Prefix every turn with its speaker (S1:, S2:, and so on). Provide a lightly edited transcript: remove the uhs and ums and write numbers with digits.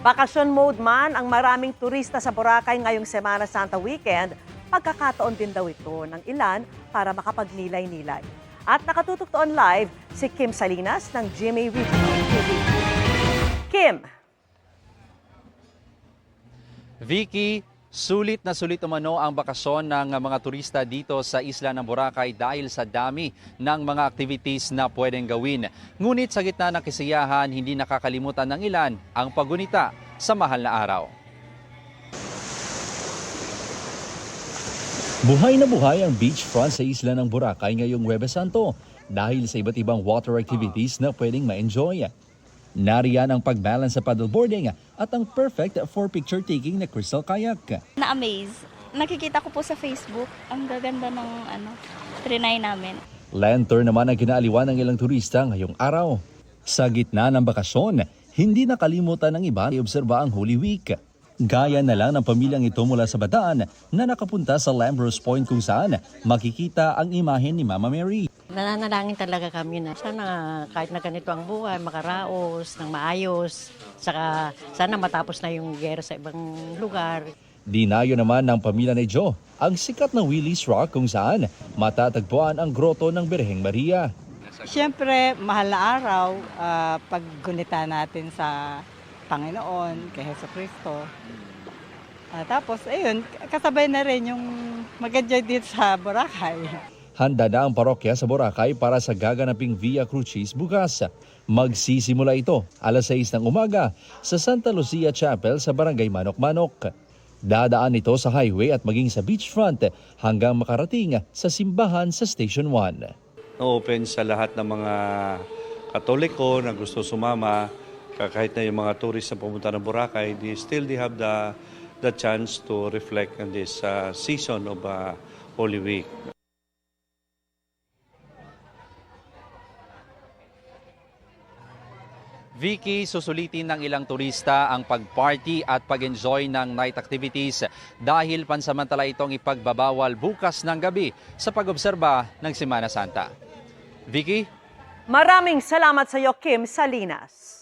S1: Bakasyon mode man ang maraming turista sa Boracay ngayong Semana Santa weekend, pagkakataon din daw ito ng ilan para makapagnilay-nilay. At nakatutok doon live si Kim Salinas ng GMA Regional TV. Kim!
S2: Vicky, sulit na sulit umano ang bakasyon ng mga turista dito sa isla ng Boracay dahil sa dami ng mga activities na pwedeng gawin. Ngunit sa gitna ng kasiyahan, hindi nakakalimutan ng ilan ang paggunita sa mahal na araw.
S3: Buhay na buhay ang beachfront sa isla ng Boracay ngayong Huwebes Santo dahil sa iba't ibang water activities na pwedeng ma-enjoy. Nariyan ang pagbalance sa paddleboarding at ang perfect for picture taking na crystal kayak.
S4: Na-amaze. Nakikita ko po sa Facebook, ang gaganda ng trinay namin.
S3: Lantern naman ang kinaaliwan ng ilang turista ngayong araw. Sa gitna ng bakasyon, hindi nakalimutan ng iba i-obserba ang Holy Week. Gaya na lang ng pamilyang ito mula sa Bataan na nakapunta sa Lambros Point kung saan makikita ang imahen ni Mama Mary.
S5: Nananalangin talaga kami na sana kahit na ganito ang buhay, makaraos ng maayos. Saka sana matapos na yung gera sa ibang lugar.
S3: Dinayo naman ng pamilya ni Joe ang sikat na Willis Rock kung saan matatagpuan ang grotto ng Birheng Maria.
S6: Siyempre, mahal na araw, paggunita natin sa Panginoon, kay Heso Kristo. Tapos, ayun, kasabay na rin yung mag-enjoy dito sa Boracay.
S3: Handa na ang parokya sa Boracay para sa gaganaping Via Crucis bukas. Magsisimula ito alas 6 ng umaga sa Santa Lucia Chapel sa Barangay Manok-Manok. Dadaan ito sa highway at maging sa beachfront hanggang makarating sa simbahan sa Station 1.
S7: Open sa lahat ng mga Katoliko na gusto sumama, kahit na yung mga tourist na pumunta ng Boracay, they have the chance to reflect on this season of Holy Week.
S2: Vicky, susulitin ng ilang turista ang pag-party at pag-enjoy ng night activities dahil pansamantala itong ipagbabawal bukas ng gabi sa pag-obserba ng Semana Santa. Vicky?
S1: Maraming salamat sa iyo, Kim Salinas.